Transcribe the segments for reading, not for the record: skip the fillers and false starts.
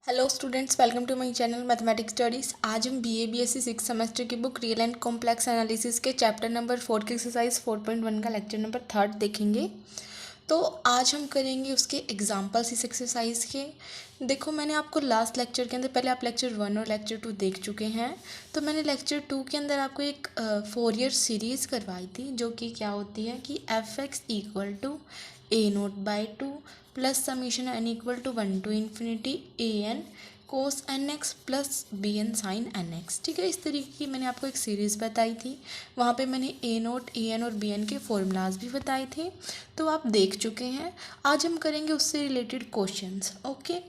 Hello students, welcome to my channel mathematics studies. आज हम BA BSc six semester की book real and complex analysis के chapter number 4 की exercise 4.1 का lecture number 3 देखेंगे। तो आज हम करेंगे उसके एग्जांपल्स इस एक्सरसाइज के। देखो, मैंने आपको लास्ट लेक्चर के अंदर, पहले आप लेक्चर 1 और लेक्चर 2 देख चुके हैं। तो मैंने लेक्चर 2 के अंदर आपको एक 4 ईयर सीरीज़ करवाई थी, जो कि क्या होती है कि F x equal to a0/2 plus summation N equal to 1 to infinity A N cos N x plus B N sine N X. ठीक है, इस तरीके की मैंने आपको एक सीरीज़ बताई थी। वहाँ पे मैंने a0, ए एन और बी एन के फॉर्मूलाज भी बताए थे, तो आप देख चुके हैं। आज हम करेंगे उससे रिलेटेड क्वेश्चंस। ओके,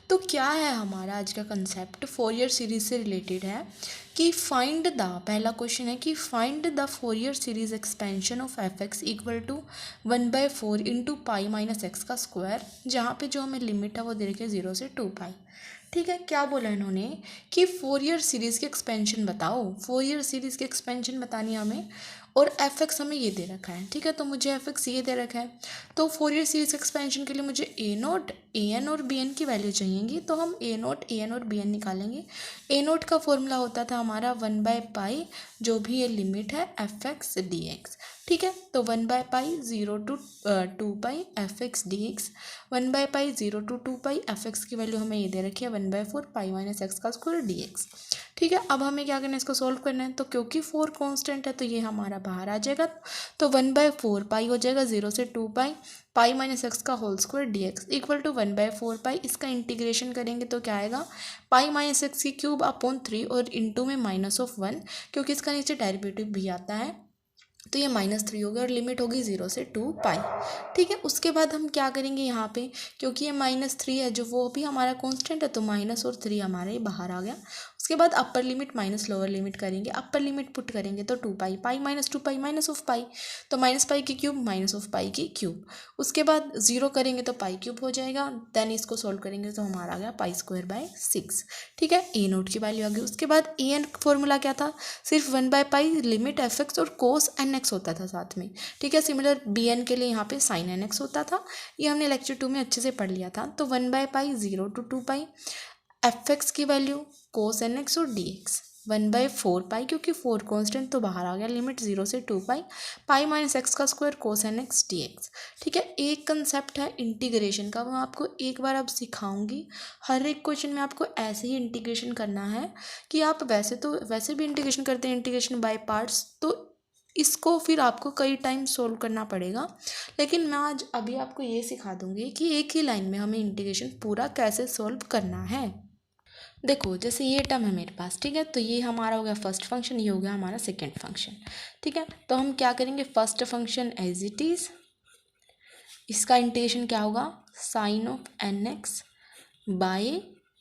तो क्या है हमारा आज का कंसेप्ट, 4 ईयर सीरीज से रिलेटेड है कि फाइंड द, पहला क्वेश्चन है कि find the 4 year series expansion of F x equal to 1/4 into pi minus x का स्क्वायर, जहाँ पे जो हमें लिमिट है वो दे रखी है 0 से 2 पाई। ठीक है, क्या बोला इन्होंने कि 4 ईयर सीरीज़ की एक्सपेंशन बताओ। 4 ईयर सीरीज़ की एक्सपेंशन बतानी है हमें, और एफ एक्स हमें ये दे रखा है। ठीक है, तो मुझे एफ एक्स ये दे रखा है, तो 4 ईयर सीरीज़ एक्सपेंशन के लिए मुझे ए नोट, ए एन और बी एन की वैल्यू चाहिएगी। तो हम ए नोट, ए एन और बी एन निकालेंगे। ए नोट का फॉर्मूला होता था हमारा 1/पाई, जो भी ये लिमिट है एफ एक्स डी एक्स। ठीक है, तो 1/पाई 0 to 2 pi f x D x. 1/पाई 0 टू 2 पाई एफ एक्स की वैल्यू हमें ये दे रखी है 1/4 पाई माइनस एक्स का स्क्वायर डी एक्स। ठीक है, अब हमें क्या करना है, इसको सोल्व करना है। तो क्योंकि 4 कांस्टेंट है तो ये हमारा बाहर आ जाएगा, तो 1/4 पाई हो जाएगा 0 से 2 पाई पाई माइनस एक्स का whole square D X equal to 1/4 pi. इसका इंटीग्रेशन करेंगे तो क्या आएगा, पाई माइनस एक्स की क्यूब अपॉन 3 और इंटू में -1, क्योंकि इसका नीचे डेरिवेटिव भी आता है, तो ये -3 हो गया और लिमिट होगी 0 से 2 पाई। ठीक है, उसके बाद हम क्या करेंगे यहाँ पे, क्योंकि ये -3 है जो वो भी हमारा कांस्टेंट है, तो माइनस और 3 हमारा ये बाहर आ गया। उसके बाद upper limit minus lower limit करेंगे। अपर लिमिट पुट करेंगे तो 2 pi, pi minus 2 pi minus of pi, तो माइनस पाई की क्यूब माइनस ऑफ पाई की क्यूब। उसके बाद 0 करेंगे तो पाई क्यूब हो जाएगा। देन इसको सोल्व करेंगे तो हमारा आ गया पाई²/6। ठीक है, ए नोट की वैल्यू आ गई। उसके बाद ए एन फॉर्मूला क्या था, सिर्फ 1/पाई लिमिट एफ एक्स और कोस एन एक्स होता था साथ में। ठीक है, सिमिलर बी एन के लिए यहाँ पे साइन एन एक्स होता था। ये हमने लेक्चर 2 में अच्छे से पढ़ लिया था। तो 1/पाई 0 टू 2 पाई एफ एक्स की वैल्यू कोस एन एक्स और डी एक्स 1/4 पाई, क्योंकि 4 कांस्टेंट तो बाहर आ गया, लिमिट 0 से 2 पाई पाई माइनस एक्स का square cos N x D x. ठीक है, एक कंसेप्ट है इंटीग्रेशन का, मैं आपको एक बार अब सिखाऊंगी। हर एक क्वेश्चन में आपको ऐसे ही इंटीग्रेशन करना है कि आप वैसे भी इंटीग्रेशन करते हैं, इंटीग्रेशन बाय पार्ट्स, तो इसको फिर आपको कई टाइम सोल्व करना पड़ेगा। लेकिन मैं आज अभी आपको ये सिखा दूंगी कि एक ही लाइन में हमें इंटीग्रेशन पूरा कैसे सोल्व करना है। देखो, जैसे ये टर्म है मेरे पास, ठीक है, तो ये हमारा हो गया फर्स्ट फंक्शन, ये हो गया हमारा सेकेंड फंक्शन। ठीक है, तो हम क्या करेंगे, first function as it is, इसका इंटीग्रेशन क्या होगा, sine of N X by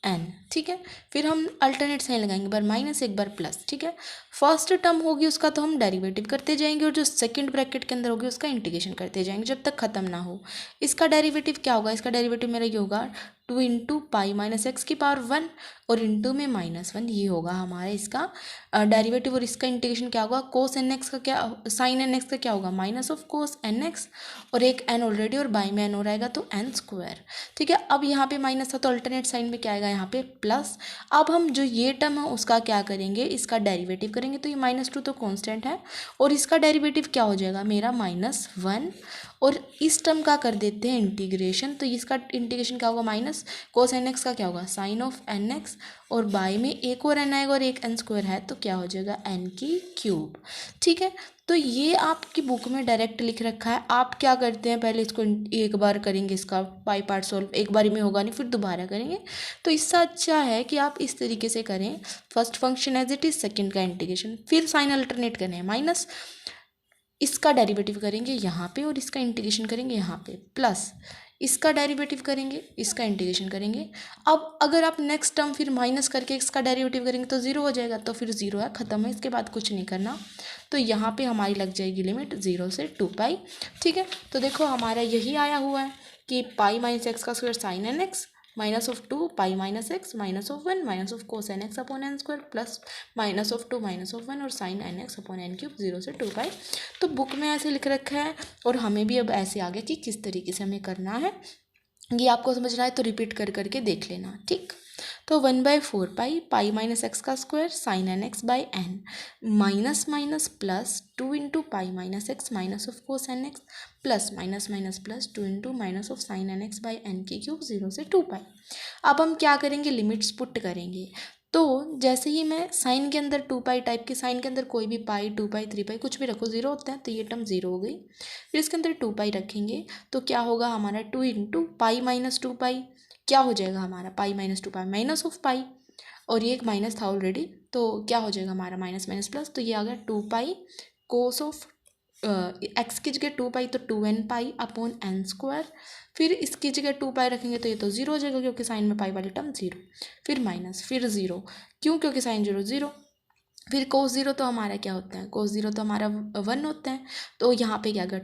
N. ठीक है, फिर हम अल्टरनेट साइन लगाएंगे, बार माइनस एक बार प्लस। ठीक है, फर्स्ट टर्म होगी उसका तो हम डेरिवेटिव करते जाएंगे, और जो सेकंड ब्रैकेट के अंदर होगी उसका इंटीग्रेशन करते जाएंगे जब तक खत्म ना हो। इसका डेरिवेटिव क्या होगा, इसका डेरिवेटिव मेरा ये होगा 2 इंटू पाई माइनस एक्स की पावर 1 और इंटू में -1, ये होगा हमारा इसका डेरिवेटिव। और इसका इंटीग्रेशन क्या होगा, कोस एन एक्स का क्या, साइन एन एक्स का क्या होगा, minus of cos N x, और एक एन ऑलरेडी और बाई में एन हो रहेगा तो एन स्क्वायर। ठीक है, अब यहाँ पे माइनस था तो अल्टरनेट साइन में क्या आएगा, यहाँ पे प्लस। अब हम जो ये टर्म है उसका क्या करेंगे, इसका डेरिवेटिव करेंगे, तो ये -2 तो कांस्टेंट है, और इसका डेरिवेटिव क्या हो जाएगा मेरा -1, और इस टर्म का कर देते हैं इंटीग्रेशन, तो इसका इंटीग्रेशन क्या होगा, माइनस कोस एन एक्स का क्या होगा, साइन ऑफ एन एक्स, और बाई में एक और एन आएगा और एक एन स्क्वायर है तो क्या हो जाएगा, एन की क्यूब। ठीक है, तो ये आपकी बुक में डायरेक्ट लिख रखा है। आप क्या करते हैं, पहले इसको एक बार करेंगे, इसका पाई पार्ट सोल्व एक बार में होगा नहीं, फिर दोबारा करेंगे। तो इससे अच्छा है कि आप इस तरीके से करें, first function as it is, second का इंटीग्रेशन, फिर साइन अल्टरनेट करना है, माइनस इसका डेरिवेटिव करेंगे यहाँ पे और इसका इंटीग्रेशन करेंगे यहाँ पे, प्लस इसका डेरिवेटिव करेंगे, इसका इंटीग्रेशन करेंगे। अब अगर आप नेक्स्ट टर्म फिर माइनस करके इसका डेरिवेटिव करेंगे तो 0 हो जाएगा, तो फिर 0 है, ख़त्म है, इसके बाद कुछ नहीं करना। तो यहाँ पे हमारी लग जाएगी लिमिट 0 से 2 पाई। ठीक है, तो देखो हमारा यही आया हुआ है कि पाई माइनस एक्स का square sine N X -2 pi minus X -1 minus of cos N X upon N square plus -2 -1 और sine N X upon N cube 0 से 2 पाई। तो बुक में ऐसे लिख रखा है, और हमें भी अब ऐसे आ गया कि किस तरीके से हमें करना है। ये आपको समझना है तो रिपीट कर करके देख लेना। ठीक, तो 1/4 पाई पाई माइनस एक्स का square sine N X by N minus minus plus 2 into pi minus X minus of cos N x plus minus minus plus 2 into minus of sine N X by N की cube 0 से 2 पाई। अब हम क्या करेंगे, limits put करेंगे। तो जैसे ही मैं साइन के अंदर 2 पाई टाइप की, साइन के अंदर कोई भी पाई 2 पाई 3 पाई कुछ भी रखो, जीरो होता है तो ये टर्म जीरो हो गई। फिर इसके अंदर 2 पाई रखेंगे तो क्या होगा हमारा 2 इंटू पाई माइनस 2 पाई, क्या हो जाएगा हमारा pi minus 2 pi minus of pi, और ये एक माइनस था ऑलरेडी तो क्या हो जाएगा हमारा माइनस माइनस प्लस, तो ये आ गया 2 पाई कोस ऑफ एक्स की जगह 2 पाई तो 2n पाई अपॉन एन स्क्वायर। फिर इसकी जगह 2 पाई रखेंगे तो ये तो जीरो हो जाएगा क्योंकि साइन में पाई वाली टर्म जीरो, फिर माइनस फिर जीरो, क्यों, क्योंकि साइन जीरो जीरो। फिर कोस जीरो तो हमारा क्या होता है, कोस जीरो तो हमारा 1 होता है। तो यहाँ पे क्या गया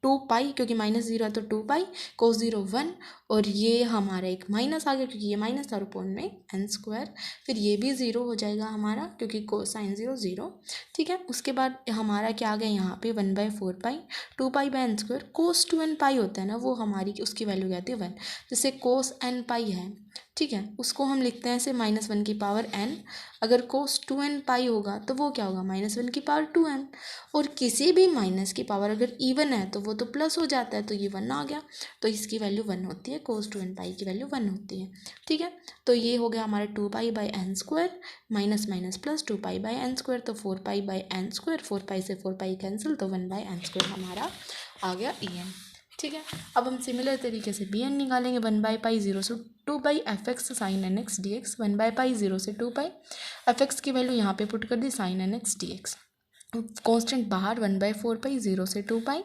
2 पाई, क्योंकि माइनस जीरो है तो 2 पाई कोस जीरो 1, और ये हमारा एक माइनस आ गया क्योंकि ये माइनस था अपॉन में एन स्क्वायर। फिर ये भी ज़ीरो हो जाएगा हमारा क्योंकि कोसाइन जीरो ज़ीरो। ठीक है, उसके बाद हमारा क्या आ गया यहाँ पे 1/4 pi 2 pi by N square, cos 2n pi होता है ना वो हमारी उसकी वैल्यू क्या आती है 1, जैसे कोस n पाई है, ठीक है, उसको हम लिखते हैं ऐसे -1 की पावर n। अगर कोस 2n पाई होगा तो वो क्या होगा -1 की पावर 2n, और किसी भी माइनस की पावर अगर इवन है तो वो तो प्लस हो जाता है, तो ये 1 आ गया, तो इसकी वैल्यू 1 होती है, कोस 2n पाई की वैल्यू 1 होती है। ठीक है, तो ये हो गया हमारा 2 pi by N square minus minus plus 2 pi by N square, तो 4 pi by N square, 4 pi से 4 पाई कैंसिल, तो 1 बाई एन स्क्वायर हमारा आ गया en। ठीक है, अब हम सिमिलर तरीके से bn निकालेंगे 1/पाई 0 से 2 pi f x sine N x D x, 1/पाई 0 से 2 पाई एफ एक्स की वैल्यू यहाँ पे पुट कर दी sine N x D x, constant बाहर 1/4 पाई 0 से 2 पाई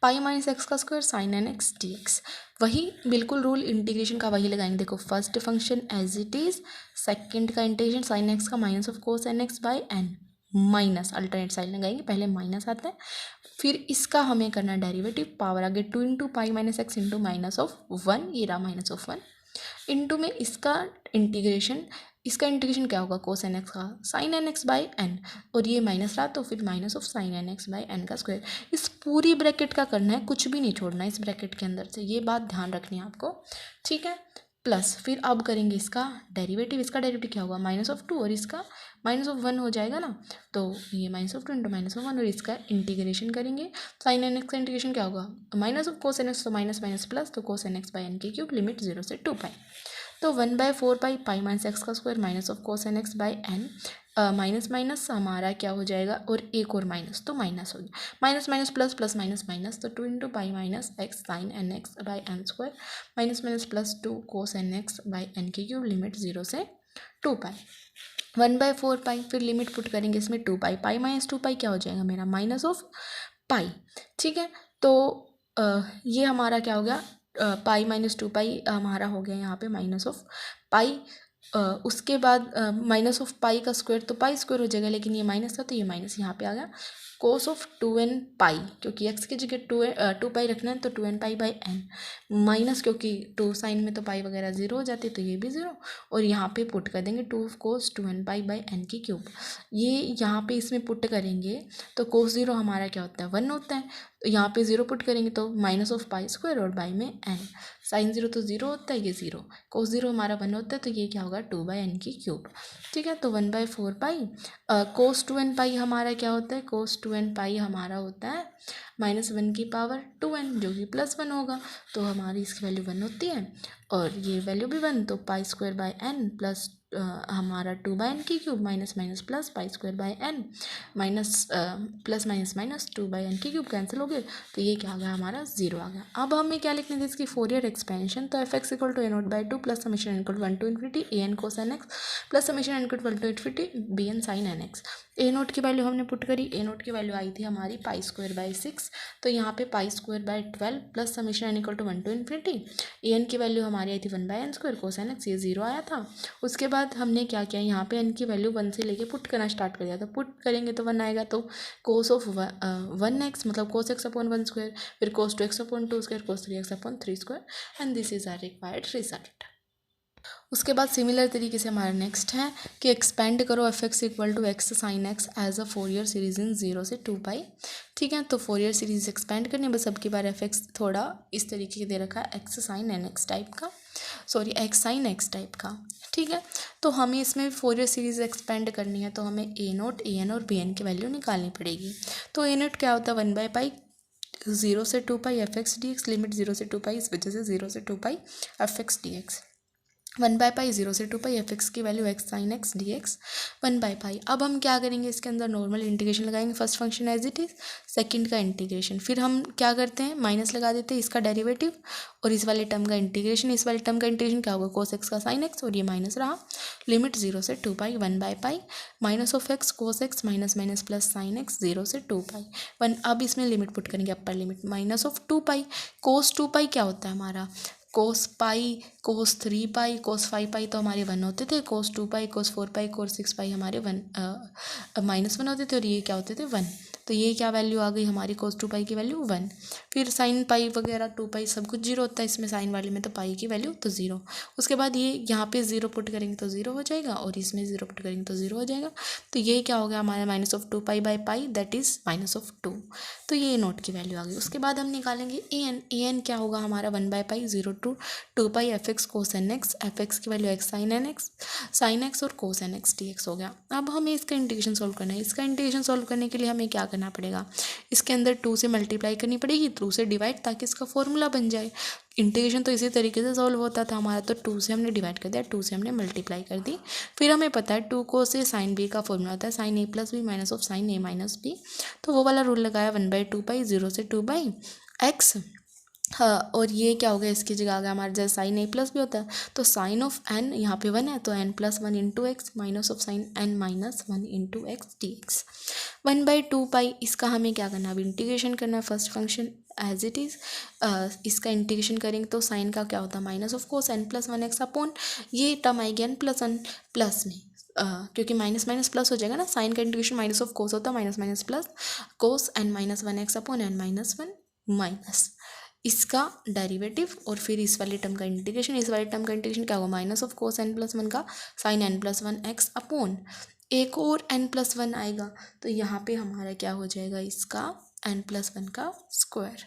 पाई माइनस एक्स का square sine N x D x. वही बिल्कुल रूल इंटीग्रेशन का वही लगाएंगे, देखो first function as it is, second का इंटीग्रेशन साइन एक्स का minus of cos N X by N, minus alternate side लगाएंगे, पहले माइनस आता है, फिर इसका हमें करना डेरिवेटिव, पावर आगे 2 into pi minus x into minus of 1, ये रहा माइनस ऑफ 1 इंटू में इसका इंटीग्रेशन, इसका इंटीग्रेशन क्या होगा कोस एन एक्स का sine N X by N, और ये माइनस रहा तो फिर minus of sine N X by N का स्क्वायर। इस पूरी ब्रैकेट का करना है, कुछ भी नहीं छोड़ना है इस ब्रैकेट के अंदर से, ये बात ध्यान रखनी है आपको। ठीक है, प्लस फिर अब करेंगे इसका डेरिवेटिव, इसका डेरिवेटिव क्या होगा -2 और इसका -1 हो जाएगा ना, तो ये -2 इंटू -1 और इसका इंटीग्रेशन करेंगे, साइन एन एक्स का इंटीग्रेशन क्या होगा minus of cos N x, तो माइनस माइनस प्लस, तो cos N X by N की क्यूब लिमिट 0 से 2 पाई, तो 1/4 पाई पाई माइनस एक्स का square minus of cos N X by N, minus minus हमारा क्या हो जाएगा, और एक और माइनस तो माइनस हो गया, minus minus plus plus minus minus, तो 2 into pi minus X sine N X by N square minus minus plus 2 cos N X by N की क्यूब लिमिट 0 से 2 पाई, 1/4 पाई, फिर लिमिट पुट करेंगे इसमें 2 पाई, पाई माइनस 2 पाई क्या हो जाएगा मेरा माइनस ऑफ पाई। ठीक है, तो ये हमारा क्या हो गया पाई -2 पाई हमारा हो गया यहाँ पे माइनस ऑफ पाई, उसके बाद माइनस ऑफ पाई का स्क्वायर तो पाई स्क्वायर हो जाएगा, लेकिन ये माइनस था तो ये माइनस यहाँ पे आ गया, कोस ऑफ 2n पाई, क्योंकि एक्स की जगह 2 पाई रखना है तो 2n pi by N, minus क्योंकि 2 साइन में तो पाई वगैरह जीरो हो जाती है तो ये भी ज़ीरो, और यहाँ पे पुट कर देंगे 2 कोस 2n पाई बाई एन की क्यूब, ये यहाँ पे इसमें पुट करेंगे तो कोस ज़ीरो हमारा क्या होता है 1 होता है, तो यहाँ पे 0 पुट करेंगे तो माइनस ऑफ पाई स्क्वायर और बाई में एन, साइन ज़ीरो तो ज़ीरो होता है, ये ज़ीरो, कोस ज़ीरो हमारा 1 होता है तो ये क्या होगा 2 बाई एन की क्यूब। ठीक है, तो 1/4 पाई कोस 2n पाई हमारा क्या होता है, कोस 2n पाई हमारा होता है -1 की पावर 2n जो कि +1 होगा, तो हमारी इसकी वैल्यू 1 होती है, और ये वैल्यू भी 1, तो pi square by n plus हमारा 2 बाई एन की cube minus minus plus pi square by N minus plus minus minus 2 by N की क्यूब कैंसिल हो गए, तो ये क्या आ गया हमारा 0 आ गया। अब हमें क्या लिखने थे इसकी फोरियर एक्सपेंशन, तो f x equal to a0/2 plus summation n equal to 1 to infinity A N cos N x plus summation n equal to infinity b N sine N x. a0 की value हमने put करी, a0 की value आई थी हमारी पाई square by 6, तो यहाँ पे pi square by 12 plus summation n equal to 1 to infinity A n की वैल्यू हमारी आई थी 1 by N square cos N x, ये 0 आया था। उसके बाद हमने क्या किया, यहाँ पे n की वैल्यू 1 से लेके पुट करना स्टार्ट कर दिया, तो पुट करेंगे तो 1 आएगा, तो कोस ऑफ 1x मतलब कोस एक्स अपॉन 1 स्क्वायर, फिर cos 2x upon 2 square, cos 3x upon 3 square, and this is our required result. उसके बाद सिमिलर तरीके से हमारा नेक्स्ट है कि एक्सपेंड करो f x equal to x sine x as a Fourier series in 0 से 2 पाई। ठीक है, तो फोरियर सीरीज एक्सपेंड करनी है, बस अब की बार एफ एक्स थोड़ा इस तरीके के दे रखा है x sine N x type का। Sorry x sine x type का। ठीक है, तो हमें इसमें फोरियर सीरीज एक्सपेंड करनी है, तो हमें ए नोट, ए एन और बी एन की वैल्यू निकालनी पड़ेगी। तो ए नोट क्या होता है 1/पाई 0 से 2 pi f x D x, limit 0 से 2 पाई, इस वजह से 0 से 2 pi f x D x. 1/पाई 0 से 2 पाई एफ एक्स की value x sine x D x 1/पाई। अब हम क्या करेंगे, इसके अंदर नॉर्मल इंटीग्रेशन लगाएंगे, first function as it is, second का इंटीग्रेशन, फिर हम क्या करते हैं माइनस लगा देते हैं इसका डेरिवेटिव और इस वाले टर्म का इंटीग्रेशन। इस वाले टर्म का इंटीग्रेशन क्या होगा, कोस एक्स का साइन एक्स, और ये माइनस रहा, लिमिट 0 से 2 पाई 1/पाई minus of x cos x minus minus plus sine x 0 से 2 पाई 1। अब इसमें लिमिट पुट करेंगे, अपर लिमिट माइनस ऑफ 2 पाई कोस 2 पाई क्या होता है हमारा, कोस पाई, कोस 3 पाई, कोस 5 पाई तो हमारे 1 होते थे, कोस 2 पाई, कोस 4 पाई, कोस 6 पाई हमारे -1 होते थे, और ये क्या होते थे 1। तो ये क्या वैल्यू आ गई हमारी, कोस 2 पाई की वैल्यू 1। फिर साइन पाई वगैरह 2 पाई सब कुछ 0 होता है इसमें, साइन वाले में तो पाई की वैल्यू तो 0। उसके बाद ये यहाँ पे 0 पुट करेंगे तो 0 हो जाएगा, और इसमें 0 पुट करेंगे तो 0 हो जाएगा। तो ये क्या हो गया हमारा minus of 2 pi by pi, that is minus of 2। तो ये नोट की वैल्यू आ गई। उसके बाद हम निकालेंगे ए एन। ए एन क्या होगा हमारा 1/पाई 0 to 2 pi f x cos N x, f x की value x sine N x, sine x और cos N x D x हो गया। अब हमें इसका इंटीग्रेशन सॉल्व करना है। इसका इंटीग्रेशन सॉल्व करने के लिए हमें क्या करना पड़ेगा, इसके अंदर 2 से मल्टीप्लाई करनी पड़ेगी, 2 से डिवाइड, ताकि इसका फॉर्मूला बन जाए। इंटीग्रेशन तो इसी तरीके से सॉल्व होता था हमारा, तो 2 से हमने डिवाइड कर दिया, 2 से हमने मल्टीप्लाई कर दी। फिर हमें पता है 2 को से साइन बी का फॉर्मूला होता है sine a plus b minus of sine a minus b, तो वो वाला रूल लगाया 1/2 पाई 0 से 2 पाई एक्स। हाँ, और ये क्या हो गया, इसकी जगह आ गया हमारे जैसे साइन ए प्लस भी होता है, तो साइन ऑफ एन यहाँ पे 1 है, तो n plus 1 into x minus of sine n minus 1 into x D x 1/2 pi. इसका हमें क्या करना है, अब इंटीग्रेशन करना है, first function as it is. इसका इंटीग्रेशन करेंगे तो साइन का क्या होता है minus of cos n plus 1 x upon, ये टर्म आएगी एन प्लस 1 प्लस में, क्योंकि माइनस माइनस प्लस हो जाएगा ना, साइन का इंटीग्रेशन माइनस ऑफ कोस होता है, minus minus plus cos n minus 1 x upon n minus 1 minus इसका डेरिवेटिव, और फिर इस वाले टर्म का इंटीग्रेशन। इस वाले टर्म का इंटीग्रेशन क्या होगा, minus of cos n plus 1 का sine n plus 1 x upon एक और एन प्लस 1 आएगा, तो यहाँ पे हमारा क्या हो जाएगा, इसका एन प्लस 1 का स्क्वायर।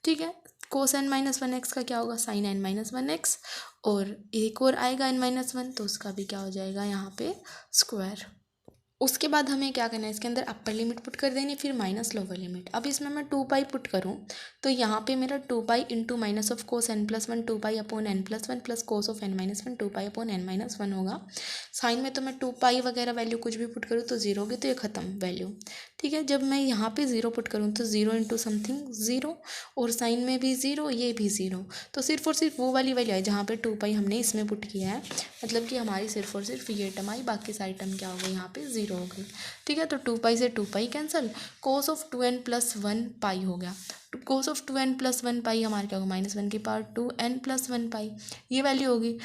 ठीक है, कोस एन माइनस 1 एक्स का क्या होगा, साइन एन माइनस 1 एक्स, और एक और आएगा एन माइनस 1, तो उसका भी क्या हो जाएगा यहाँ पे स्क्वायर। उसके बाद हमें क्या करना है, इसके अंदर अपर लिमिट पुट कर देनी, फिर माइनस लोअर लिमिट। अब इसमें मैं 2 पाई पुट करूँ तो यहाँ पे मेरा 2 pi into minus of cos n plus 1 2 pi upon n plus 1 plus cos of n minus 1 2 pi upon n minus 1 होगा। साइन में तो मैं 2 पाई वगैरह वैल्यू कुछ भी पुट करूँ तो 0 होगी, तो ये ख़त्म वैल्यू। ठीक है, जब मैं यहाँ पे 0 पुट करूँ तो 0 इंटू समथिंग 0, और साइन में भी 0, ये भी 0, तो सिर्फ और सिर्फ वो वाली वैल्यू आई जहाँ पे 2 पाई हमने इसमें पुट किया है, मतलब कि हमारी सिर्फ और सिर्फ ये टर्म आई, बाकी सारी टर्म क्या हो गई यहाँ पे 0 हो गई। ठीक है, तो 2 पाई से 2 pi cancel, cos of 2n plus 1 पाई हो गया। कोस ऑफ 2n प्लस 1 पाई हमारे क्या होगा, -1 की पावर 2n प्लस 1 पाई, ये वैल्यू होगी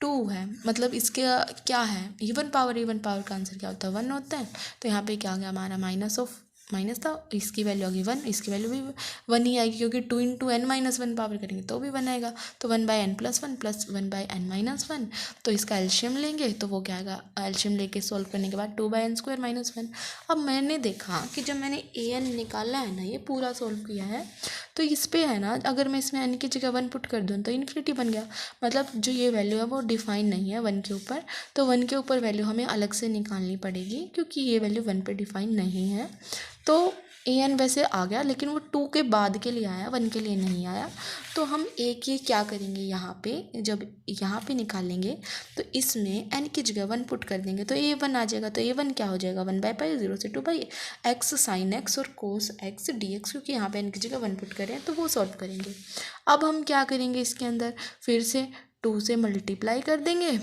2 है, मतलब इसके क्या है, इवन पावर का आंसर क्या होता है 1 होता है, तो यहाँ पे क्या आ गया हमारा माइनस था, इसकी वैल्यू आ गई 1, इसकी वैल्यू भी 1 ही आएगी, क्योंकि 2 इंटू एन माइनस 1 पावर करेंगे तो भी 1 आएगा, तो 1/n plus 1 plus 1/n minus 1, तो इसका एल्शियम लेंगे तो वो क्या आएगा, एल्शियम लेके सॉल्व करने के बाद 2/n स्क्वायर माइनस 1। अब मैंने देखा कि जब मैंने an निकाला है ना, ये पूरा सॉल्व किया है, तो इस पे है ना, अगर मैं इसमें n की जगह 1 पुट कर दूँ तो इन्फिनिटी बन गया, मतलब जो ये वैल्यू है वो डिफाइन नहीं है 1 के ऊपर, तो 1 के ऊपर वैल्यू हमें अलग से निकालनी पड़ेगी, क्योंकि ये वैल्यू 1 पे डिफाइन नहीं है। तो an वैसे आ गया, लेकिन वो 2 के बाद के लिए आया, 1 के लिए नहीं आया, तो हम एक ये क्या करेंगे, यहाँ पे जब यहाँ पे निकालेंगे तो इसमें n की जगह 1 पुट कर देंगे तो a1 आ जाएगा, तो a1 क्या हो जाएगा 1/पाई 0 से 2 पाई एक्स साइन एक्स और कोस एक्स डी एक्स, क्योंकि यहाँ पे n की जगह 1 पुट करें तो वो सॉल्व करेंगे। अब हम क्या करेंगे, इसके अंदर फिर से 2 से मल्टीप्लाई कर देंगे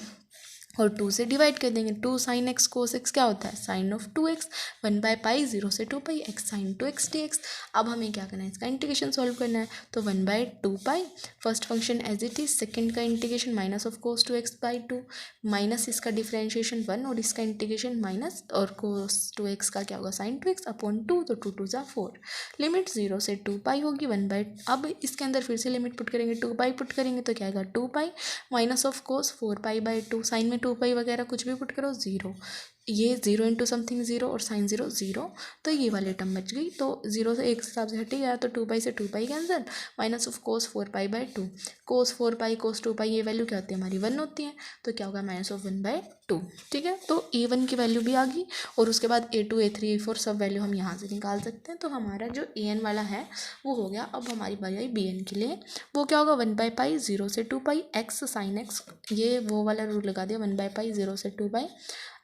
और 2 से डिवाइड कर देंगे। 2 साइन एक्स कोस एक्स क्या होता है, साइन ऑफ 2x 1/पाई 0 से 2 pi x sign 2x dx। अब हमें क्या करना है, इसका इंटीग्रेशन सॉल्व करना है, तो 1/2 pi first function as it is, second का integration minus of cos 2x/2 minus इसका डिफरेंशिएशन 1 और इसका इंटीग्रेशन माइनस, और कोस 2x का क्या होगा साइन 2x अपॉन 2, तो 2 2 = 4, लिमिट 0 से 2 पाई होगी 1/। अब इसके अंदर फिर से लिमिट पुट करेंगे, 2 पाई पुट करेंगे तो क्या आएगा 2 पाई माइनस ऑफ कोस 4 पाई/2, साइन में 2 पाई वगैरह कुछ भी पुट करो 0, ये 0 इंटू समथिंग 0 और साइन 0 0, तो ये वाली टर्म बच गई। तो 0 से 1 हिसाब से हटी गया, तो 2 पाई से 2 pi cancel, minus of cos 4 pi by 2, कोस 4 पाई कोस 2 पाई ये वैल्यू क्या होती है हमारी 1 होती है, तो क्या होगा माइनस ऑफ 1 बाई 2। ठीक है, तो A1 की वैल्यू भी आ गई और उसके बाद A2 A3 A4 सब वैल्यू हम यहाँ से निकाल सकते हैं। तो हमारा जो AN वाला है वो हो गया। अब हमारी बारी आई BN के लिए, वो क्या होगा 1 बाई पाई 0 से 2 पाई एक्स साइन एक्स, ये वो वाला रूल लगा दिया 1 बाई पाई 0 से 2 pi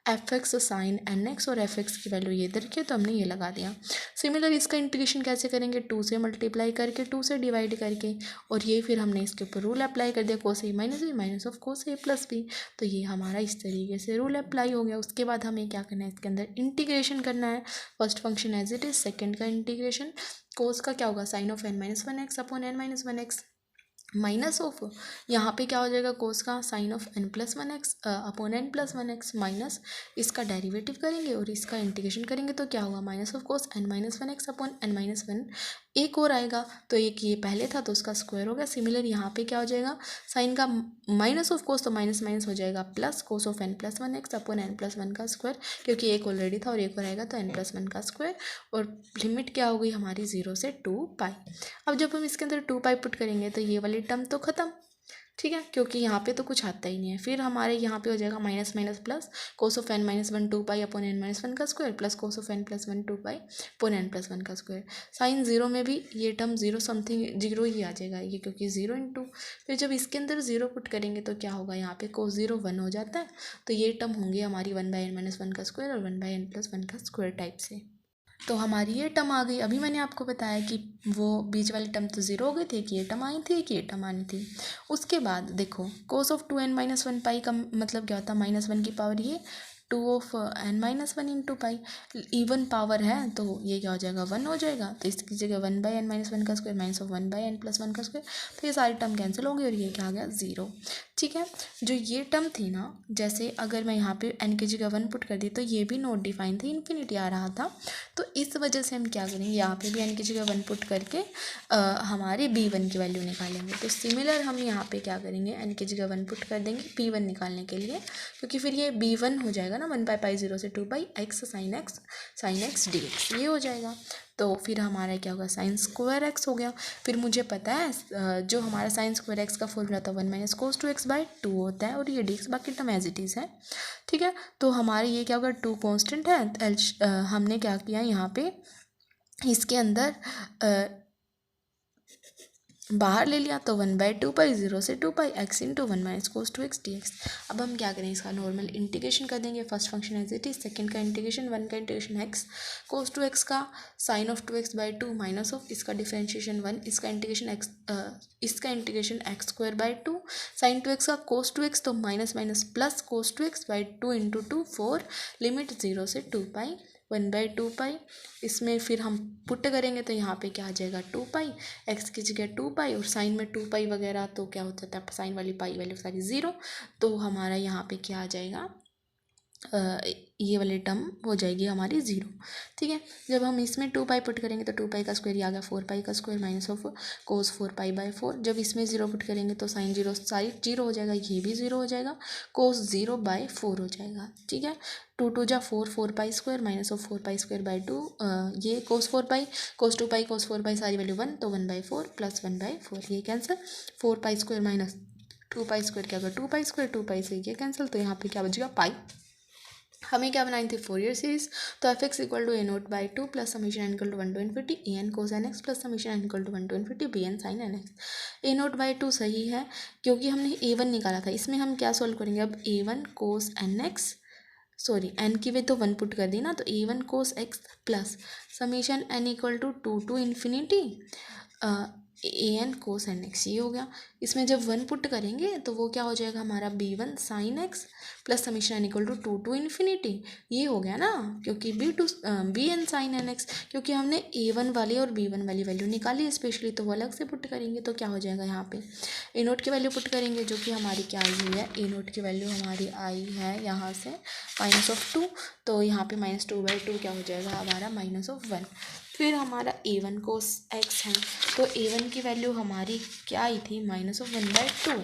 f x sine N x, और एफ एक्स की वैल्यू ये इधर की, तो हमने ये लगा दिया। सिमिलर इसका इंटीग्रेशन कैसे करेंगे, 2 से मल्टीप्लाई करके 2 से डिवाइड करके, और ये फिर हमने इसके ऊपर रूल अप्लाई कर दिया cos a minus b minus of cos a plus b, तो ये हमारा इस तरीके से रूल अप्लाई हो गया। उसके बाद हमें क्या करना है, इसके अंदर इंटीग्रेशन करना है। First function as it is, second का इंटीग्रेशन, कोस का क्या होगा sine of n minus one x upon n minus one x, minus of यहाँ पे क्या हो जाएगा कोस का sine of n plus one x upon n plus one x, minus इसका डेरिवेटिव करेंगे और इसका इंटीग्रेशन करेंगे, तो क्या होगा minus of cos n minus one x upon n minus one, एक और आएगा, तो एक ये पहले था तो उसका स्क्वायर हो गया। सिमिलर यहाँ पे क्या हो जाएगा, साइन का माइनस ऑफ कोस, तो माइनस माइनस हो जाएगा plus cos of n plus one x upon n plus one का स्क्वायर, क्योंकि एक ऑलरेडी था और एक और आएगा, तो एन प्लस वन का स्क्वायर, और लिमिट क्या हो गई हमारी 0 से 2 पाई। अब जब हम इसके अंदर 2 पाई पुट करेंगे तो ये वाली टर्म तो ख़त्म, ठीक है, क्योंकि यहाँ पे तो कुछ आता ही नहीं है। फिर हमारे यहाँ पे हो जाएगा minus minus plus cos of n minus one 2 pi upon n minus one का square plus cos of n plus one 2 pi upon n plus one का स्क्वायर। साइन 0 में भी ये टर्म 0 समथिंग 0 ही आ जाएगा ये, क्योंकि 0 इंटू, फिर जब इसके अंदर 0 पुट करेंगे तो क्या होगा, यहाँ पे कोस 0 1 हो जाता है, तो ये टर्म होंगी हमारी 1 बाई एन माइनस वन का स्क्वायर और 1 बाई एन प्लस वन का स्क्वायर टाइप से। तो हमारी ये टर्म आ गई। अभी मैंने आपको बताया कि वो बीच वाली टर्म तो 0 हो गई थी, कि ये टर्म आई थी, कि ये टर्म आनी थी। उसके बाद देखो cos of 2n minus one pi का मतलब क्या होता है, माइनस वन की पावर ये 2 of n minus one into pi, even power है तो ये क्या हो जाएगा 1 हो जाएगा, तो इसकी जगह 1 बाई एन माइनस वन का square minus of 1 by n plus one का स्क्वायर, तो ये सारी टर्म कैंसिल होंगी और ये क्या आ गया 0। ठीक है, जो ये टर्म थी ना, जैसे अगर मैं यहाँ पे n की जगह 1 पुट कर दी तो ये भी नॉट डिफाइन थी, इन्फिनिटी आ रहा था, तो इस वजह से हम क्या करेंगे, यहाँ पे भी n की जगह 1 पुट करके हमारे b1 की वैल्यू निकालेंगे। तो सिमिलर हम यहाँ पे क्या करेंगे, n की जगह 1 पुट कर देंगे b1 निकालने के लिए, क्योंकि फिर ये b1 हो जाएगा ना 1 बाई पाई 0 से 2 pi x sine x D x, ये हो जाएगा। तो फिर हमारा क्या होगा साइन स्क्वायर एक्स हो गया। फिर मुझे पता है जो हमारा साइन स्क्वायर एक्स का फॉर्मूला था 1 माइनस कोस 2x बाई 2 होता है, और ये डी एक्स बाकी टर्म एज इट इज़ है। ठीक है, तो हमारे ये क्या होगा 2 कांस्टेंट है, हमने क्या किया यहाँ पे इसके अंदर बाहर ले लिया, तो 1 बाई 2 पाई 0 से 2 pi x into 1 minus cos 2x dx। अब हम क्या करें, इसका नॉर्मल इंटीग्रेशन कर देंगे। First function as it is, second का इंटीग्रेशन 1 का इंटीग्रेशन एक्स कोस 2x का sine of 2x by 2 minus of इसका डिफरेंशिएशन 1, इसका integration x square by 2 sine 2x का कोस 2x, तो minus minus plus cos 2x by 2 into 2 4, limit 0 से 2 पाई 1 by 2 पाई। इसमें फिर हम पुट करेंगे तो यहाँ पे क्या आ जाएगा 2 पाई, एक्स की जगह 2 पाई, और साइन में 2 पाई वगैरह तो क्या हो जाता है साइन वाली पाई वैल्यू सारी 0, तो हमारा यहाँ पे क्या आ जाएगा ये वाली टर्म हो जाएगी हमारी 0। ठीक है, जब हम इसमें 2 पाई पुट करेंगे तो 2 पाई का स्क्वायर आ गया 4 पाई का square minus of cos 4 pi by 4। जब इसमें 0 पुट करेंगे तो साइन 0 सारी 0 हो जाएगा, ये भी 0 हो जाएगा, कोस 0 बाई 4 हो जाएगा। ठीक है, 2 2 जा 4 4 pi square minus of 4 pi square by 2, ये कोस 4 पाई कोस 2 पाई कोस 4 पाई सारी वैल्यू 1, तो 1 बाई 4 प्लस 1 बाई 4, ये cancel, 4 pi square minus 2 pi square क्या होगा 2 पाई स्क्वायर, 2 पाई से ये कैंसिल, तो यहाँ पे क्या बचेगा पाई। हमें क्या बनानी थी फोरियर सीरीज, तो f x equal to a naught by 2 plus summation N equal to 1 to infinity A N cos N x plus summation N equal to 1 to infinity b N sine N x. A naught by 2 सही है, क्योंकि हमने a1 निकाला था, इसमें हम क्या solve करेंगे अब, a1 कोस एन एक्स, सॉरी एन की वे तो 1 पुट कर दी ना, तो a1 cos x plus summation N equal to 2 to infinity A N cos N x, ये हो गया। इसमें जब 1 पुट करेंगे तो वो क्या हो जाएगा हमारा b1 sine x plus summation N equal to 2 to infinity, ये हो गया ना, क्योंकि b N sine N x, क्योंकि हमने a1 वाली और b1 वाली वैल्यू निकाली है स्पेशली, तो वो अलग से पुट करेंगे, तो क्या हो जाएगा यहाँ पे ए नोट की वैल्यू पुट करेंगे, जो कि हमारी क्या आई हुई है, ए नोट की वैल्यू हमारी आई है यहाँ से माइनस ऑफ 2, तो यहाँ पे माइनस 2 बाई 2 क्या हो जाएगा हमारा माइनस ऑफ 1। फिर हमारा a1 कोस एक्स है, तो a1 की वैल्यू हमारी क्या आई थी माइनस ऑफ 1 बाई 2,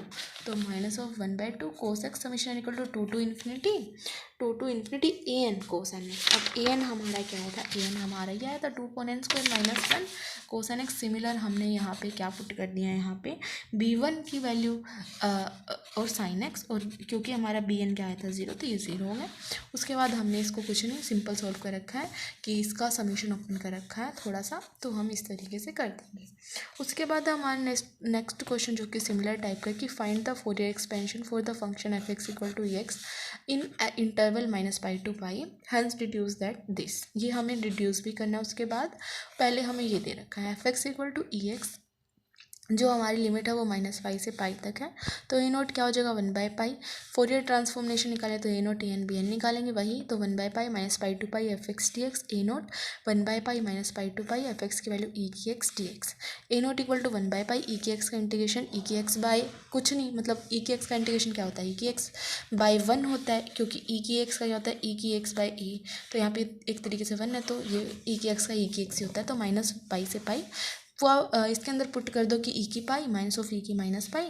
तो minus of 1/2 cos x summation equal to to infinity A N cos N x. अब ए एन हमारा क्या होता है, ए एन हमारा ये आया था 2 माइनस 1 कोस एन एक्स। सिमिलर हमने यहाँ पे क्या पुट कर दिया है, यहाँ पे b1 की वैल्यू और साइन एक्स, और क्योंकि हमारा bn क्या आया था 0, तो ये 0 हो गया। उसके बाद हमने इसको कुछ नहीं सिंपल सॉल्व कर रखा है कि इसका समीशन ओपन कर रखा है थोड़ा सा, तो हम इस तरीके से कर देंगे। उसके बाद हमारा नेक्स्ट क्वेश्चन जो कि सिमिलर टाइप का, कि find the Fourier expansion for the function f x equal to x in interval -π to π, hence deduce that this. ये हमें डिड्यूस भी करना है। उसके बाद पहले हमें ये दे रखा है f x equal to e x, जो हमारी लिमिट है वो -π से π तक है, तो ए नोट क्या हो जाएगा 1/π। फोरियर ट्रांसफॉर्मेशन निकालें तो a nought a n b n निकालेंगे, वही तो 1/π -π to π f x D x, a nought 1/π -π to π f x की वैल्यू ई की x D x. A nought equal to 1/π e की एक्स का इंटीग्रेशन ई की एक्स बाय कुछ नहीं, मतलब ई की एक्स का इंटीग्रेशन क्या होता है, ई की एक्स बाय 1 होता है, क्योंकि ई की एक्स का क्या होता है ई की एक्स बाय ई, तो यहाँ पे एक तरीके से 1 है, तो ये ई की एक्स का ई की एक्स ही होता है, तो -π से π वो इसके अंदर पुट कर दो कि ई की पाई माइनस ऑफ ई की -π।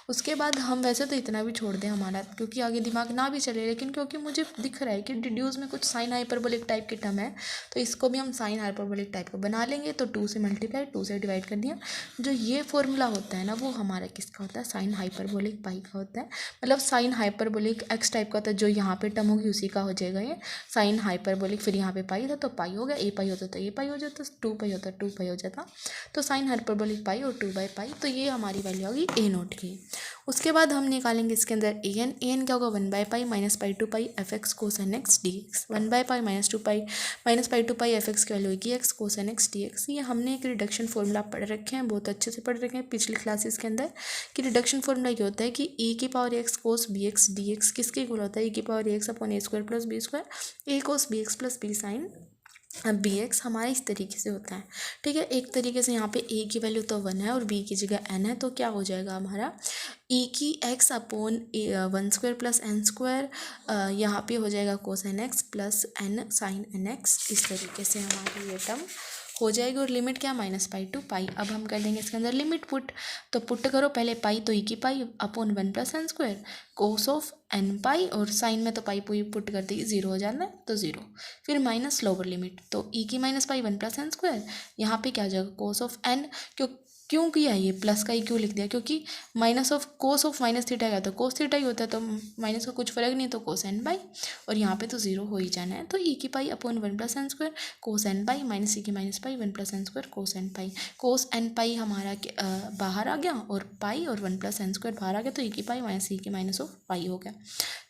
उसके बाद हम वैसे तो इतना भी छोड़ दें हमारा, क्योंकि आगे दिमाग ना भी चले, लेकिन क्योंकि मुझे दिख रहा है कि डिड्यूस में कुछ साइन हाइपरबोलिक टाइप की टर्म है, तो इसको भी हम साइन हाइपरबोलिक टाइप का बना लेंगे। तो 2 से मल्टीप्लाई 2 से डिवाइड कर दिया। जो ये फॉर्मूला होता है ना, वो हमारा किसका होता है, साइन हाइपरबोलिक पाई का होता है, मतलब साइन हाइपरबोलिक एक्स टाइप का होता है। जो यहाँ पे टर्म होगी उसी का हो जाएगा ये साइन हाइपरबोलिक, फिर यहाँ पे पाई था तो पाई हो गया, ए पाई होता तो ए पाई हो जाता, 2 पाई होता 2 पाई हो जाता, तो साइन हाइपरबोलिक पाई और 2/π, तो ये हमारी वैल्यू आ गई ए नोट की। उसके बाद हम निकालेंगे इसके अंदर ए एन क्या होगा 1/π -π to π f x cos n x D x, 1/π -π to π f x की वैल्यू की x cos n x D x. ये हमने एक रिडक्शन फॉर्मूला पढ़ रखे हैं, बहुत अच्छे से पढ़ रखे हैं पिछली क्लासेस के अंदर, कि रिडक्शन फॉर्मूला ये होता है कि ए की power x cos b x D x किसके इक्वल होता है, ए की power x upon a square plus b square, a cos b x plus b sine b x हमारा इस तरीके से होता है। ठीक है, एक तरीके से यहाँ पे ए की वैल्यू तो 1 है और बी की जगह n है, तो क्या हो जाएगा हमारा e की x upon 1 square plus n square, यहाँ पे हो जाएगा cos N x plus n sine N x. इस तरीके से हमारी ये टर्म हो जाएगी, और लिमिट क्या -π to π। अब हम कर देंगे इसके अंदर लिमिट पुट, तो पुट करो पहले पाई, तो ई की pi upon 1 + n square cos of n पाई, और साइन में तो पाई पूरी पुट कर दी 0 हो जाना है, तो 0, फिर माइनस लोअर लिमिट, तो ई की -π 1 + n स्क्वायर, यहाँ पे क्या हो जाएगा कोस ऑफ n, क्यों किया ये प्लस का ही क्यों लिख दिया, क्योंकि minus of cos of minus theta का तो कोस थीटा ही होता है, तो माइनस का कुछ फर्क नहीं, तो कोस n पाई, और यहाँ पे तो 0 हो ही जाना है, तो ई की pi upon 1 + n square cos n pi minus e की -π 1 + n square cos n pi. Cos n pi हमारा बाहर आ गया, और पाई और 1 + n स्क्वायर बाहर आ गया, तो ई की पाई माइनस ई की माइनस ऑफ पाई हो गया।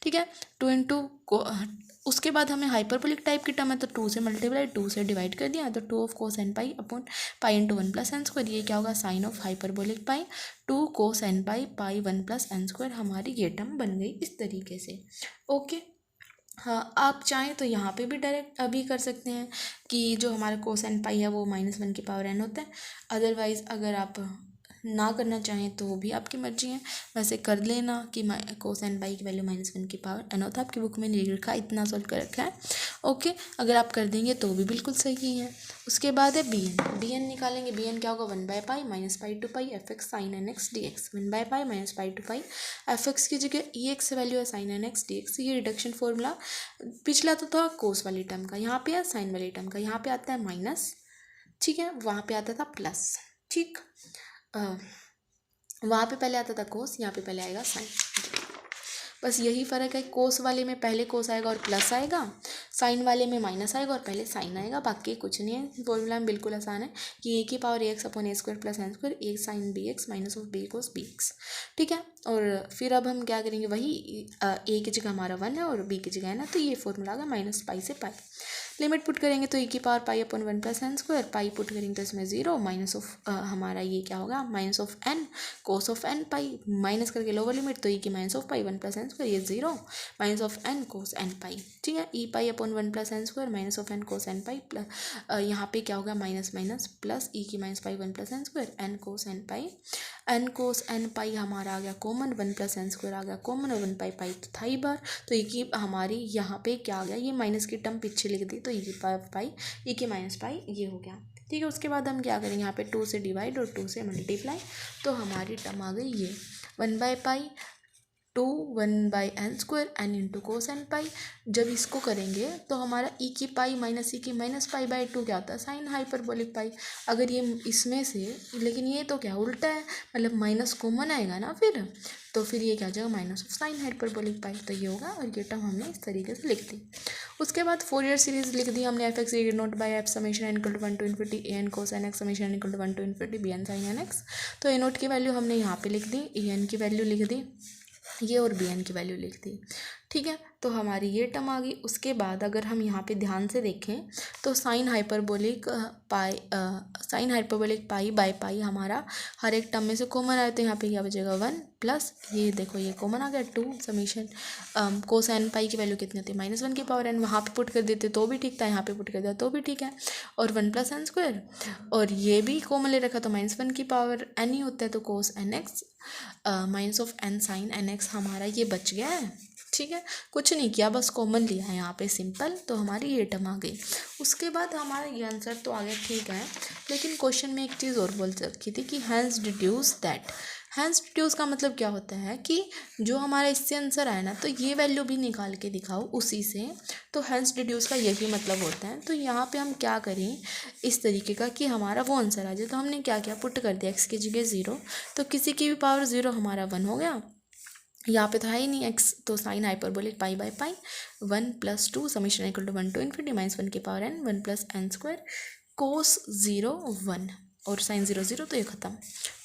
ठीक है, 2 × उसके बाद हमें हाइपरबोलिक टाइप की टर्म है, तो 2 से मल्टीप्लाई 2 से डिवाइड कर दिया, तो 2 of cos n pi upon pi into 1 + n square, ये क्या होगा sine of hyperbolic pi 2 cos n pi 1 + n square, हमारी ये टर्म बन गई इस तरीके से। ओके, हाँ, आप चाहें तो यहाँ पे भी डायरेक्ट अभी कर सकते हैं कि जो हमारा कोस n पाई है वो -1 की पावर n होता है। अदरवाइज़ अगर आप ना करना चाहें तो वो भी आपकी मर्जी है, वैसे कर लेना कि कोस n पाई की वैल्यू -1 की पावर n होता है। आपकी बुक में नहीं लिखा, इतना सॉल्व कर रखा है। ओके, अगर आप कर देंगे तो भी बिल्कुल सही है। उसके बाद है बी एन निकालेंगे। बी एन क्या होगा 1/π -π to π f x sine N x D x, 1/π -π to π f x की जगह ई एक्स वैल्यू है sine N x D x. ये रिडक्शन फॉर्मूला पिछला तो था कोस वाली टर्म का, यहाँ पे है साइन वाली टर्म का, यहाँ पे आता है माइनस, ठीक है, वहाँ पे आता था प्लस। ठीक, वहाँ पे पहले आता था कोस, यहाँ पे पहले आएगा साइन, बस यही फ़र्क है। कोस वाले में पहले कोस आएगा और प्लस आएगा, साइन वाले में माइनस आएगा और पहले साइन आएगा, बाकी कुछ नहीं है। फॉर्मूला में बिल्कुल आसान है कि ए की power x upon a square plus n square a sine b x minus of b cos b x. ठीक है, और फिर अब हम क्या करेंगे, वही ए की जगह हमारा 1 है और बी की जगह है ना, तो ये फॉर्मूला आ गया -π से π। लिमिट पुट करेंगे तो ई की power pi upon 1 + n square, pi put करेंगे तो इसमें 0 माइनस ऑफ हमारा ये क्या होगा minus of n cos of n pi, minus करके लोअर लिमिट, तो ई की minus of pi 1 + n square, ये 0 minus of n cos n pi. ठीक है, e pi upon 1 + n square minus of n cos n pi plus यहाँ पे क्या होगा माइनस माइनस प्लस ई की -π 1 + n square n cos n पाई, n cos n pi हमारा आ गया कॉमन, 1 + n स्क्वायर आ गया कॉमन, और 1 पाई तो था ही बार, तो ई की हमारी यहाँ पे क्या आ गया, ये माइनस की टर्म पीछे लिख दी, तो ई की पाई ई की -π ये हो गया। ठीक है, उसके बाद हम क्या करेंगे, यहाँ पे 2 से डिवाइड और 2 से मल्टीप्लाई, तो हमारी टर्म आ गई ये 1/π to 1/n² n into cos n pi. जब इसको करेंगे तो हमारा e की पाई माइनस e की माइनस पाई बाई 2 क्या होता है, साइन हाइपरबोलिक पाई। अगर ये इसमें से, लेकिन ये तो क्या उल्टा है, मतलब माइनस कॉमन आएगा ना फिर, तो फिर ये क्या हो जाएगा, माइनस ऑफ साइन हाइपरबोलिक पाई। तो ये होगा, और ये टर्म हमने इस तरीके से लिख दी। उसके बाद फोरियर सीरीज लिख दी हमने, f x naught by f summation n equal to 1 to infinity A N cos N x summation n equal to 1 to infinity b N sine N x. तो ए नोट की value हमने यहाँ पे लिख दी, ए n की value लिख दी ये, और बी एन की वैल्यू लिख दी। ठीक है, तो हमारी ये टर्म आ गई। उसके बाद अगर हम यहाँ पे ध्यान से देखें तो साइन हाइपरबोलिक पाई बाय पाई हमारा हर एक टर्म में से कॉमन आए, तो यहाँ पे क्या बचेगा 1 प्लस ये देखो ये कॉमन आ गया 2 समीशन कोसाइन पाई की वैल्यू कितनी होती है, -1 की पावर n। वहाँ पे पुट कर देते तो भी ठीक था, यहाँ पे पुट कर दिया तो भी ठीक है। और 1 + n², और ये भी कॉमन ले रखा तो -1 की पावर n ही होता है, तो cos N x minus of n sine N x हमारा ये बच गया है। ठीक है, कुछ नहीं किया, बस कॉमन लिया है यहाँ पे सिंपल, तो हमारी ये टर्म आ गई। उसके बाद हमारा ये आंसर तो आ गया, ठीक है। लेकिन क्वेश्चन में एक चीज़ और बोल रखी थी कि hence deduce that. Hence deduce का मतलब क्या होता है कि जो हमारा इससे आंसर आया ना, तो ये वैल्यू भी निकाल के दिखाओ उसी से। तो हैंस डिड्यूस का यही मतलब होता है। तो यहाँ पे हम क्या करें इस तरीके का कि हमारा वो आंसर आ जाए। तो हमने क्या किया, पुट कर दिया x की जगह 0, तो किसी की भी पावर 0 हमारा 1 हो गया। यहाँ पे तो है ही नहीं x, तो sine hyperbolic pi by pi 1 + 2 summation equal to 1 to infinity -1 की पावर n 1 + n² कोस 0 1 और साइन 0 0, तो ये खत्म।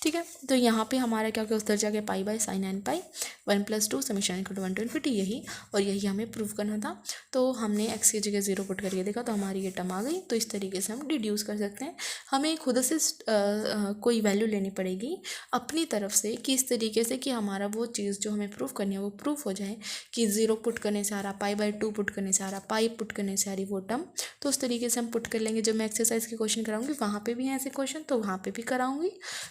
ठीक है, तो यहाँ पे हमारा क्या क्या उधर जाके pi by sine n pi 1 + 2 summation equal to 1 to infinity, यही और यही हमें प्रूव करना था। तो हमने x की जगह 0 पुट करके देखा, तो हमारी ये टर्म आ गई। तो इस तरीके से हम डिड्यूस कर सकते हैं। हमें खुद से कोई वैल्यू लेनी पड़ेगी अपनी तरफ से कि इस तरीके से कि हमारा वो चीज़ जो हमें प्रूफ करनी है वो प्रूफ हो जाए कि 0 पुट करने से आ रहा, पाई बाय 2 पुट करने से आ रहा, पाई पुट करने से आ रही वो टर्म। तो उस तरीके से हम पुट कर लेंगे। जब मैं एक्सरसाइज के क्वेश्चन कराऊंगी वहाँ पे भी हैं ऐसे क्वेश्चन, तो वहाँ पे भी कराऊंगी।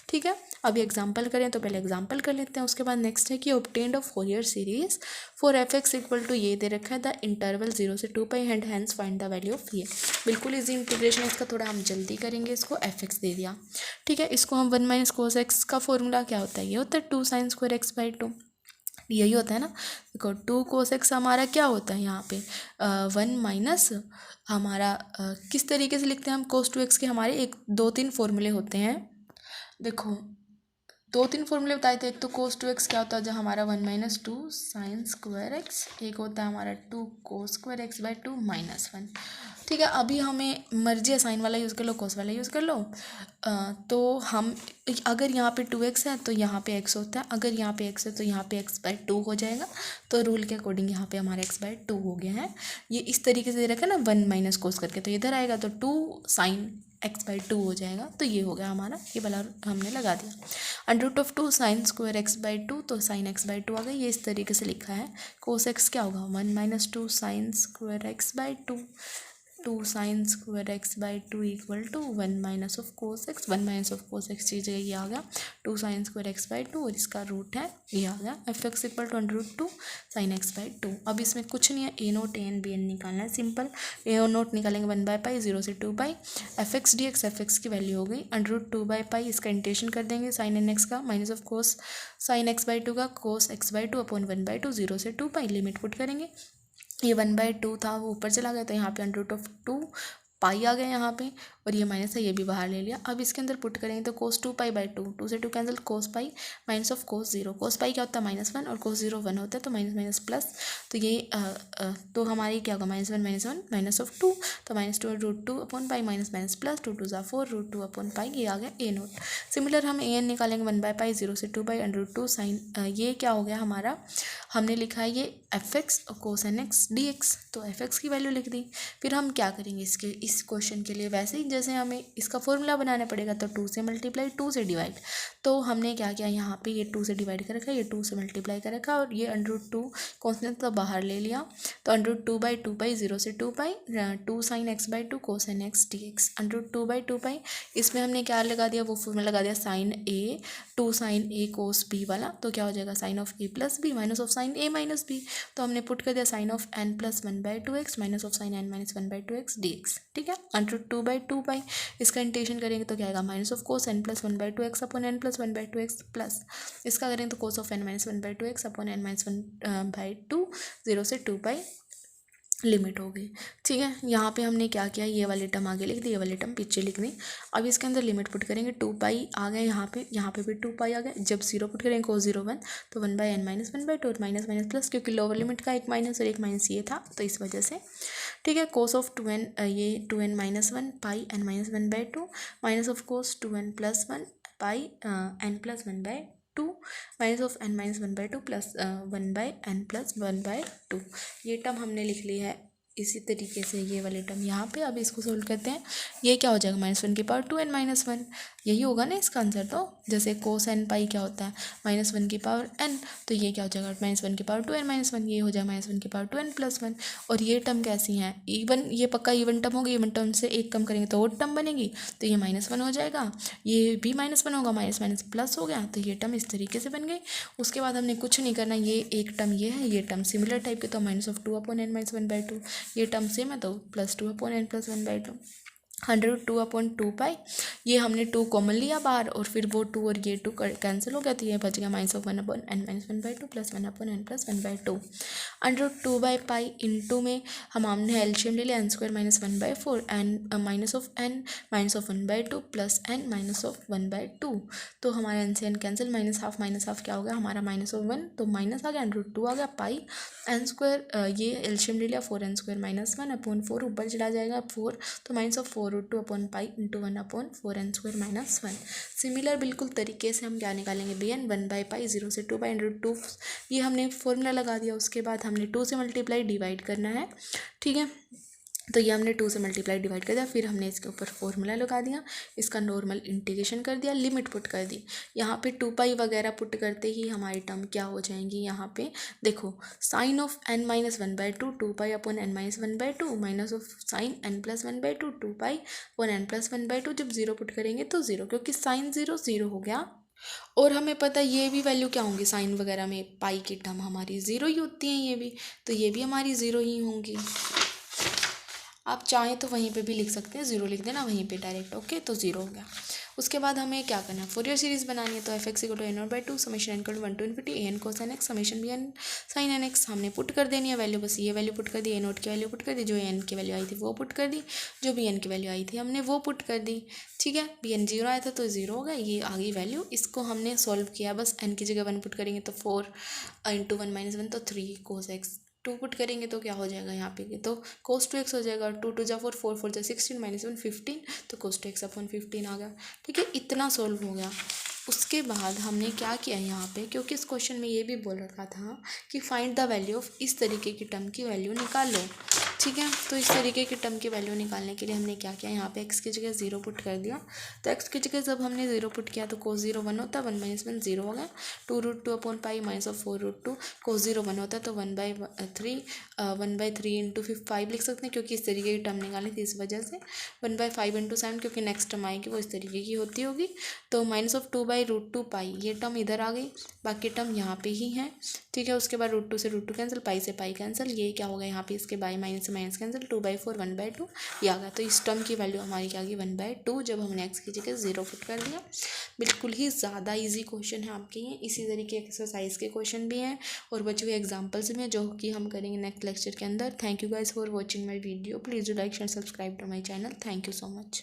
ठीक है, अभी एग्जाम्पल करें तो पहले एग्जाम्पल कर लेते हैं। उसके बाद नेक्स्ट है कि obtained of Fourier series for f x equal to ये दे रखा है द इंटरवल 0 से 2 pi and hence find the value of ये। बिल्कुल इजी इंटीग्रेशन इसका, थोड़ा हम जल्दी करेंगे इसको। एफ एक्स दे दिया, ठीक है, इसको हम 1 - cos x का फॉर्मूला क्या होता है, ये होता है 2 sin² x/2, यही होता है ना। देखो 2 cos x हमारा क्या होता है यहाँ पे 1 माइनस हमारा किस तरीके से लिखते हैं हम cos 2x के, हमारे 2-3 फॉर्मूले होते हैं। देखो 2-3 फॉर्मूले बताए थे। एक तो cos 2x क्या होता है, जो हमारा 1 - 2 sin² x, एक होता है हमारा 2 cos² x/2 -1। ठीक है, अभी हमें मर्जी है साइन वाला यूज़ कर लो, cos वाला यूज़ कर लो। तो हम अगर यहाँ पे 2x है तो यहाँ पे x होता है, अगर यहाँ पे x है तो यहाँ पे x/2 हो जाएगा। तो रूल के अकॉर्डिंग यहाँ पे हमारा x/2 हो गया है। ये इस तरीके से दे रखा है ना 1 - cos करके, तो इधर आएगा तो 2 sin x/2 हो जाएगा। तो ये हो गया हमारा, ये वाला हमने लगा दिया। √2 sin² x/2, तो sin x/2 आ गया। ये इस तरीके से लिखा है। cos x क्या होगा 1 - 2 sin² x/2, 2 sin² x/2 equal to 1 - cos x, 1 - cos x चीज़ ये आ गया 2 sin² x/2, और इसका रूट है ये आ गया f x equal to √2 sin x/2। अब इसमें कुछ नहीं है, a0 an bn निकालना है सिंपल। a0 निकालेंगे 1/π 0 से 2 pi f x D x, f x की वैल्यू हो गई √2/π, इसका इंटेशन कर देंगे sin n x का -cos sin x/2 का cos x/2 अपॉन 1/2 0 से 2 पाई, लिमिट पुट करेंगे। ये 1/2 था वो ऊपर चला गया, तो यहाँ पे √2 पाई आ गया यहाँ पे, और ये माइनस है ये भी बाहर ले लिया। अब इसके अंदर पुट करेंगे तो cos 2π/2, 2 से 2 cancel, cos pi minus cos 0, cos पाई क्या होता है -1 और cos 0 1 होता है, तो माइनस प्लस, तो ये तो हमारी क्या होगा -1 - 2, तो -2 √2 upon pi minus plus 2 2 = 4 √2 upon pi, ये आ गया a0। सिमिलर हम an निकालेंगे 1/π 0 से 2 पाई √2 साइन, ये क्या हो गया हमारा, हमने लिखा है ये एफ एक्स और cos n x dx, तो एफ एक्स की वैल्यू लिख दी। फिर हम क्या करेंगे इस क्वेश्चन के लिए, वैसे ही जैसे हमें इसका फॉर्मूला बनाना पड़ेगा, तो 2 से मल्टीप्लाई 2 से डिवाइड। तो हमने क्या किया, यहाँ पे ये 2 से डिवाइड कर रखा है, ये 2 से मल्टीप्लाई कर रखा है, और ये √2 कॉन्स्टेंट तो बाहर ले लिया, तो √2/2 पाई 0 से 2 पाई 2 sin x/2 cos n x dx, √2/2 पाई, इसमें हमने क्या लगा दिया, वो फॉर्मूला लगा दिया sin a 2 sin a cos b वाला, तो क्या हो जाएगा sin of a + b minus of sin a - b, तो हमने पुट कर दिया sin of n + 1/2x minus of sin n - 1/2x dx। ठीक। ठीक है। √2/2 इसका इंटीग्रेशन करेंगे तो क्या आएगा minus of cos n plus 1/2x upon n plus 1/2x plus इसका करेंगे तो कोस of n minus 1/2x upon n minus 1/2 0 से 2 लिमिट हो गई। ठीक है, यहाँ पे हमने क्या किया, ये वाली टर्म आगे लिख दी, ये वाली टर्म पीछे लिख दी। अब इसके अंदर लिमिट पुट करेंगे, 2 आ गया यहाँ पे भी 2 आ गया। जब 0 पुट करेंगे कोस 0 1 तो 1/n माइनस 1/2 और माइनस माइनस प्लस, क्योंकि लोअर लिमिट का एक माइनस और एक माइनस ये था तो इस वजह से। ठीक है, कोस ऑफ 2n ये 2n minus 1 pi n minus 1/2 minus of cos 2n plus 1 pi n plus 1/2 minus of n minus 1/2 plus 1/n plus 1/2 ये टर्म हमने लिख ली है। इसी तरीके से ये वाले टर्म यहाँ पे, अब इसको सोल्व करते हैं। ये क्या हो जाएगा -1 माइनस 1 यही होगा ना इसका आंसर। तो जैसे कोस n पाई क्या होता है -1n, तो ये क्या हो जाएगा -1 माइनस 1 ये हो जाएगा -1 प्लस 1। और ये टर्म कैसी हैं, इवन, ये पक्का इवन टर्म होगी। इवन टर्म से एक कम करेंगे तो और टर्म बनेगी, तो ये -1 हो जाएगा, ये भी -1 होगा, माइनस माइनस प्लस हो गया, तो ये टर्म इस तरीके से बन गई। उसके बाद हमने कुछ नहीं करना, ये एक टर्म ये है, ये टर्म सिमिलर टाइप के, तो -2 अपॉन n माइनस 1/2 ये टर्म सेम है तो +2 अपॉन n प्लस 1/2 102 अपॉन 2 ये हमने 2 कॉमन लिया बाहर और फिर वो 2 और ये 2 कैंसिल हो गया, तो ये बच गया -1 अपॉन n माइनस 1/2 प्लस 1 अपॉन n प्लस 1/2 √2/π इंटू में हमने एलसीएम ले लिया n² minus 1/4 n minus of n-1/2 plus n minus of 1/2, तो हमारा n से n कैंसिल, -हाफ क्या हो गया हमारा -1, तो माइनस आ गया, √2 आ गया, पाई n² ये एलसीएम ले लिया 4n² माइनस 1 अपॉन 4 ऊपर चला जाएगा 4, तो minus of 4√2 upon pi into 1 upon 4n² minus 1। Similar बिल्कुल तरीके से हम क्या निकालेंगे bn 1/π 0 से 2 √2, ये हमने फॉर्मूला लगा दिया। उसके बाद हमने 2 से मल्टीप्लाई डिवाइड करना है। ठीक है, तो ये हमने 2 से मल्टीप्लाई डिवाइड कर दिया, फिर हमने इसके ऊपर फॉर्मूला लगा दिया, इसका नॉर्मल इंटीग्रेशन कर दिया, लिमिट पुट कर दी। यहाँ पे 2π वगैरह पुट करते ही हमारी टर्म क्या हो जाएंगी, यहाँ पे देखो sine of n minus 1/2 2π upon n minus 1/2 minus of sine n plus 1/2 2π upon n plus 1/2, जब 0 पुट करेंगे तो 0, क्योंकि साइन 0 हो गया। और हमें पता है ये भी वैल्यू क्या होंगी, साइन वगैरह में पाई की टर्म हमारी 0 ही होती हैं, ये भी, तो ये भी हमारी 0 ही होंगी। आप चाहें तो वहीं पे भी लिख सकते हैं, 0 लिख देना वहीं पे डायरेक्ट, ओके, तो 0 हो गया। उसके बाद हमें क्या करना है, फोरियर सीरीज़ बनानी है, तो f(x) = a0/2 summation n = 1 to infinity an cos nx summation bn sin nx हमने पुट कर देनी है वैल्यू, बस ये वैल्यू पुट कर दी, a0 की वैल्यू पुट कर दी, जो n की वैल्यू आई थी वो पुट कर दी, जो bn की वैल्यू आई थी हमने वो पुट कर दी। ठीक है, bn 0 आया था तो 0 होगा, ये आ गई वैल्यू। इसको हमने सॉल्व किया, बस n की जगह 1 पुट करेंगे तो 4 × 1 - 1 तो 3 cos x, 2 पुट करेंगे तो क्या हो जाएगा यहाँ पे, तो cos 2x हो जाएगा, और 2 × 2 = 4 4 × 4 = 16 -1 15, तो cos 2x अपॉन 15 आ गया। ठीक है, इतना सोल्व हो गया। उसके बाद हमने क्या किया यहाँ पे, क्योंकि इस क्वेश्चन में ये भी बोल रखा था कि फाइंड द वैल्यू ऑफ इस तरीके की टर्म की वैल्यू निकाल लो। ठीक है, तो इस तरीके की टर्म की वैल्यू निकालने के लिए हमने क्या किया, यहाँ पे x की जगह 0 पुट कर दिया, तो x की जगह जब हमने 0 पुट किया तो cos 0 1 होता है, 1 - 1 0 हो गया, 2√2 upon pi minus of 4√2, cos 0 1 होता है तो 1/3 इंटू 5 लिख सकते हैं, क्योंकि इस तरीके की टर्म निकालनी थी, इस वजह से 1/5 इंटू 7, क्योंकि नेक्स्ट टर्म आएगी वो इस तरीके की होती होगी, तो माइनस ऑफ 2/√2 पाई, ये टर्म इधर आ गई, बाकी टर्म यहाँ पे ही है। ठीक है, उसके बाद √2 से √2 कैंसिल, पाई से पाई कैंसिल, ये क्या होगा यहाँ पे इसके बाई माइनस से माइनस कैंसिल, 2/4 1/2 ये आ गया। तो इस टर्म की वैल्यू हमारी क्या आ गई 1/2, जब हमने x की जगह 0 पुट कर दिया। बिल्कुल ही ज़्यादा इजी क्वेश्चन है आपके ये, इसी तरीके के एक्सरसाइज के क्वेश्चन भी हैं और बचे हुए एग्जाम्पल्स भी हैं, जो कि हम करेंगे नेक्स्ट लेक्चर के अंदर। Thank you guys for watching my video, please do like share subscribe to my channel, thank you so much.